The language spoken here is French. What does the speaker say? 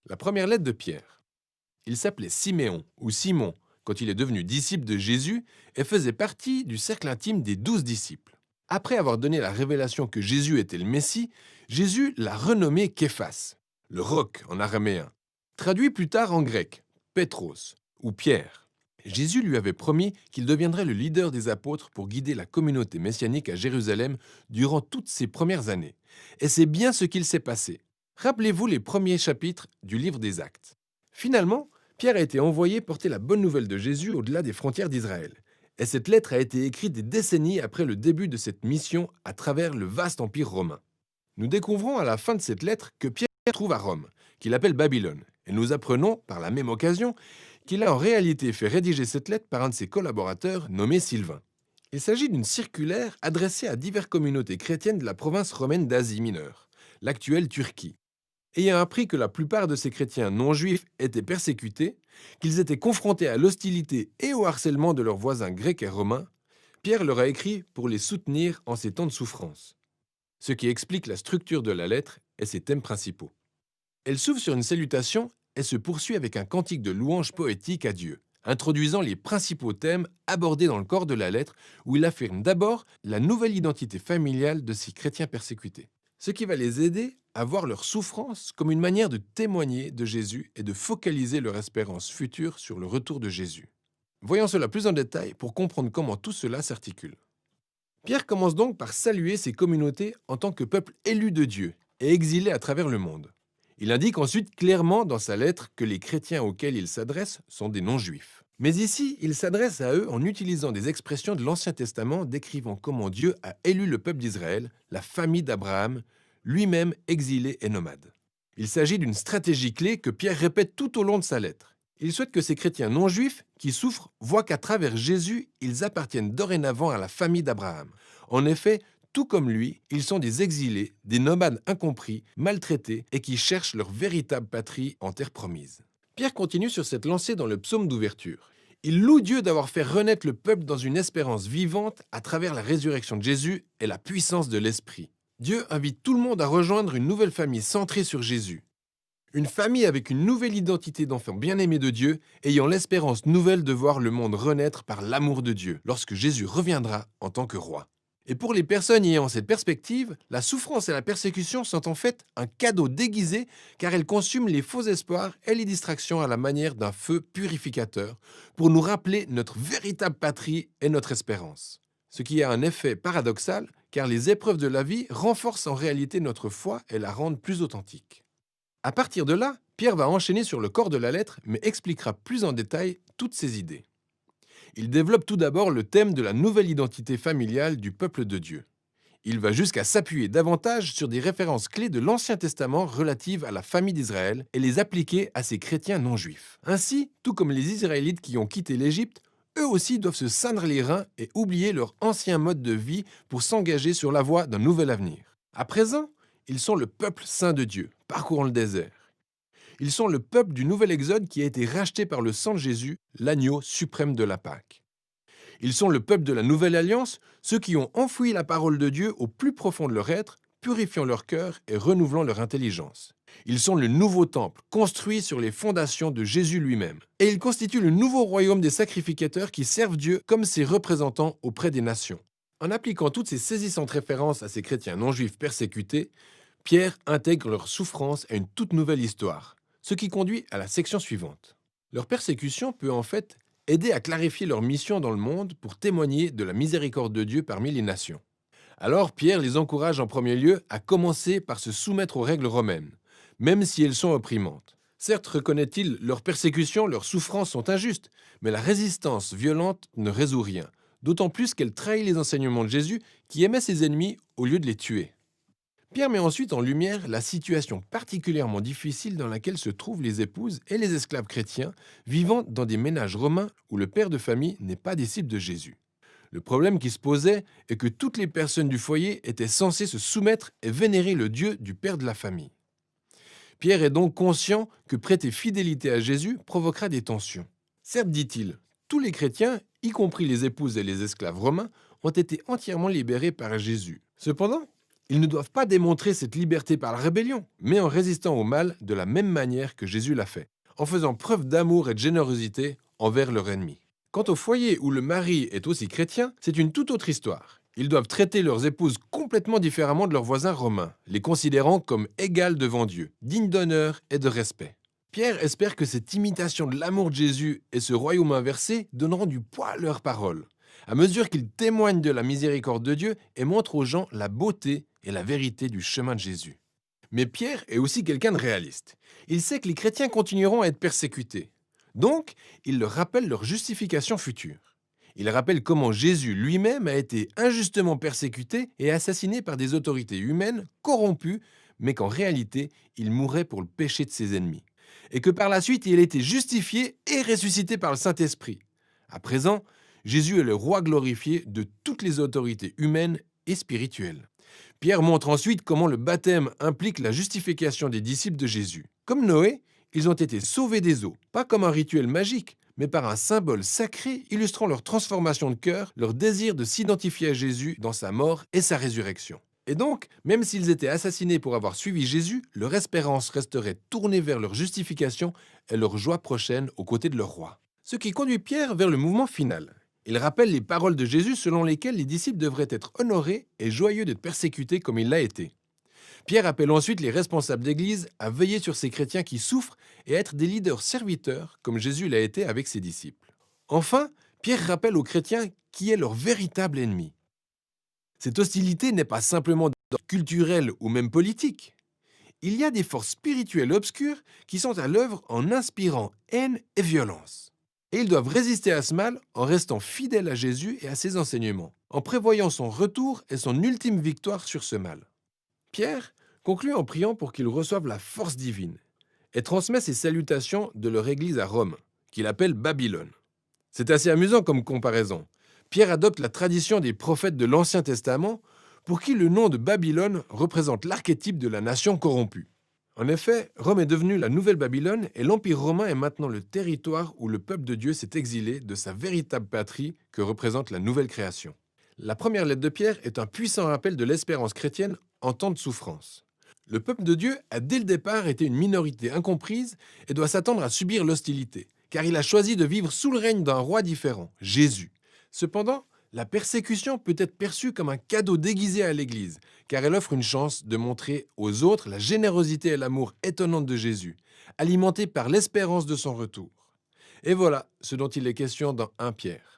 La première lettre de Pierre. Il s'appelait Siméon ou Simon quand il est devenu disciple de Jésus et faisait partie du cercle intime des 12 disciples. Après avoir donné la révélation que Jésus était le Messie, Jésus l'a renommé Képhas, le roc en araméen, traduit plus tard en grec, Pétros ou Pierre. Jésus lui avait promis qu'il deviendrait le leader des apôtres pour guider la communauté messianique à Jérusalem durant toutes ces premières années. Et c'est bien ce qu'il s'est passé. Rappelez-vous les premiers chapitres du livre des Actes. Finalement, Pierre a été envoyé porter la bonne nouvelle de Jésus au-delà des frontières d'Israël. Et cette lettre a été écrite des décennies après le début de cette mission à travers le vaste empire romain. Nous découvrons à la fin de cette lettre que Pierre trouve à Rome, qu'il appelle Babylone, et nous apprenons, par la même occasion, qu'il a en réalité fait rédiger cette lettre par un de ses collaborateurs nommé Sylvain. Il s'agit d'une circulaire adressée à diverses communautés chrétiennes de la province romaine d'Asie mineure, l'actuelle Turquie. Ayant appris que la plupart de ces chrétiens non-juifs étaient persécutés, qu'ils étaient confrontés à l'hostilité et au harcèlement de leurs voisins grecs et romains, Pierre leur a écrit pour les soutenir en ces temps de souffrance. Ce qui explique la structure de la lettre et ses thèmes principaux. Elle s'ouvre sur une salutation et se poursuit avec un cantique de louange poétique à Dieu, introduisant les principaux thèmes abordés dans le corps de la lettre, où il affirme d'abord la nouvelle identité familiale de ces chrétiens persécutés, ce qui va les aider à voir leur souffrance comme une manière de témoigner de Jésus et de focaliser leur espérance future sur le retour de Jésus. Voyons cela plus en détail pour comprendre comment tout cela s'articule. Pierre commence donc par saluer ces communautés en tant que peuple élu de Dieu et exilé à travers le monde. Il indique ensuite clairement dans sa lettre que les chrétiens auxquels il s'adresse sont des non-juifs. Mais ici, il s'adresse à eux en utilisant des expressions de l'Ancien Testament décrivant comment Dieu a élu le peuple d'Israël, la famille d'Abraham, lui-même exilé et nomade. Il s'agit d'une stratégie clé que Pierre répète tout au long de sa lettre. Il souhaite que ces chrétiens non-juifs qui souffrent voient qu'à travers Jésus, ils appartiennent dorénavant à la famille d'Abraham. En effet, tout comme lui, ils sont des exilés, des nomades incompris, maltraités et qui cherchent leur véritable patrie en terre promise. Pierre continue sur cette lancée dans le psaume d'ouverture. Il loue Dieu d'avoir fait renaître le peuple dans une espérance vivante à travers la résurrection de Jésus et la puissance de l'Esprit. Dieu invite tout le monde à rejoindre une nouvelle famille centrée sur Jésus. Une famille avec une nouvelle identité d'enfant bien-aimé de Dieu, ayant l'espérance nouvelle de voir le monde renaître par l'amour de Dieu, lorsque Jésus reviendra en tant que roi. Et pour les personnes ayant cette perspective, la souffrance et la persécution sont en fait un cadeau déguisé car elles consument les faux espoirs et les distractions à la manière d'un feu purificateur pour nous rappeler notre véritable patrie et notre espérance. Ce qui a un effet paradoxal car les épreuves de la vie renforcent en réalité notre foi et la rendent plus authentique. À partir de là, Pierre va enchaîner sur le corps de la lettre mais expliquera plus en détail toutes ses idées. Il développe tout d'abord le thème de la nouvelle identité familiale du peuple de Dieu. Il va jusqu'à s'appuyer davantage sur des références clés de l'Ancien Testament relatives à la famille d'Israël et les appliquer à ces chrétiens non-juifs. Ainsi, tout comme les Israélites qui ont quitté l'Égypte, eux aussi doivent se ceindre les reins et oublier leur ancien mode de vie pour s'engager sur la voie d'un nouvel avenir. À présent, ils sont le peuple saint de Dieu, parcourant le désert. Ils sont le peuple du nouvel Exode qui a été racheté par le sang de Jésus, l'agneau suprême de la Pâque. Ils sont le peuple de la nouvelle alliance, ceux qui ont enfoui la parole de Dieu au plus profond de leur être, purifiant leur cœur et renouvelant leur intelligence. Ils sont le nouveau temple, construit sur les fondations de Jésus lui-même. Et ils constituent le nouveau royaume des sacrificateurs qui servent Dieu comme ses représentants auprès des nations. En appliquant toutes ces saisissantes références à ces chrétiens non-juifs persécutés, Pierre intègre leur souffrance à une toute nouvelle histoire, ce qui conduit à la section suivante. Leur persécution peut en fait aider à clarifier leur mission dans le monde pour témoigner de la miséricorde de Dieu parmi les nations. Alors Pierre les encourage en premier lieu à commencer par se soumettre aux règles romaines, même si elles sont opprimantes. Certes, reconnaît-il, leurs persécutions, leurs souffrances sont injustes, mais la résistance violente ne résout rien, d'autant plus qu'elle trahit les enseignements de Jésus qui aimait ses ennemis au lieu de les tuer. Pierre met ensuite en lumière la situation particulièrement difficile dans laquelle se trouvent les épouses et les esclaves chrétiens vivant dans des ménages romains où le père de famille n'est pas disciple de Jésus. Le problème qui se posait est que toutes les personnes du foyer étaient censées se soumettre et vénérer le Dieu du père de la famille. Pierre est donc conscient que prêter fidélité à Jésus provoquera des tensions. Certes, dit-il, tous les chrétiens, y compris les épouses et les esclaves romains, ont été entièrement libérés par Jésus. Cependant, Ils ne doivent pas démontrer cette liberté par la rébellion, mais en résistant au mal de la même manière que Jésus l'a fait, en faisant preuve d'amour et de générosité envers leur ennemi. Quant au foyer où le mari est aussi chrétien, c'est une toute autre histoire. Ils doivent traiter leurs épouses complètement différemment de leurs voisins romains, les considérant comme égales devant Dieu, dignes d'honneur et de respect. Pierre espère que cette imitation de l'amour de Jésus et ce royaume inversé donneront du poids à leurs paroles, à mesure qu'ils témoignent de la miséricorde de Dieu et montrent aux gens la beauté et la vérité du chemin de Jésus. Mais Pierre est aussi quelqu'un de réaliste. Il sait que les chrétiens continueront à être persécutés. Donc, il leur rappelle leur justification future. Il rappelle comment Jésus lui-même a été injustement persécuté et assassiné par des autorités humaines corrompues, mais qu'en réalité, il mourait pour le péché de ses ennemis. Et que par la suite, il a été justifié et ressuscité par le Saint-Esprit. À présent, Jésus est le roi glorifié de toutes les autorités humaines et spirituelles. Pierre montre ensuite comment le baptême implique la justification des disciples de Jésus. Comme Noé, ils ont été sauvés des eaux, pas comme un rituel magique, mais par un symbole sacré illustrant leur transformation de cœur, leur désir de s'identifier à Jésus dans sa mort et sa résurrection. Et donc, même s'ils étaient assassinés pour avoir suivi Jésus, leur espérance resterait tournée vers leur justification et leur joie prochaine aux côtés de leur roi. Ce qui conduit Pierre vers le mouvement final. Il rappelle les paroles de Jésus selon lesquelles les disciples devraient être honorés et joyeux d'être persécutés comme il l'a été. Pierre appelle ensuite les responsables d'Église à veiller sur ces chrétiens qui souffrent et à être des leaders serviteurs comme Jésus l'a été avec ses disciples. Enfin, Pierre rappelle aux chrétiens qui est leur véritable ennemi. Cette hostilité n'est pas simplement d'ordre culturel ou même politique. Il y a des forces spirituelles obscures qui sont à l'œuvre en inspirant haine et violence. Et ils doivent résister à ce mal en restant fidèles à Jésus et à ses enseignements, en prévoyant son retour et son ultime victoire sur ce mal. Pierre conclut en priant pour qu'ils reçoivent la force divine et transmet ses salutations de leur église à Rome, qu'il appelle Babylone. C'est assez amusant comme comparaison. Pierre adopte la tradition des prophètes de l'Ancien Testament pour qui le nom de Babylone représente l'archétype de la nation corrompue. En effet, Rome est devenue la nouvelle Babylone et l'Empire romain est maintenant le territoire où le peuple de Dieu s'est exilé de sa véritable patrie que représente la nouvelle création. La première lettre de Pierre est un puissant rappel de l'espérance chrétienne en temps de souffrance. Le peuple de Dieu a dès le départ été une minorité incomprise et doit s'attendre à subir l'hostilité, car il a choisi de vivre sous le règne d'un roi différent, Jésus. Cependant, la persécution peut être perçue comme un cadeau déguisé à l'Église, car elle offre une chance de montrer aux autres la générosité et l'amour étonnante de Jésus, alimentés par l'espérance de son retour. Et voilà ce dont il est question dans 1 Pierre.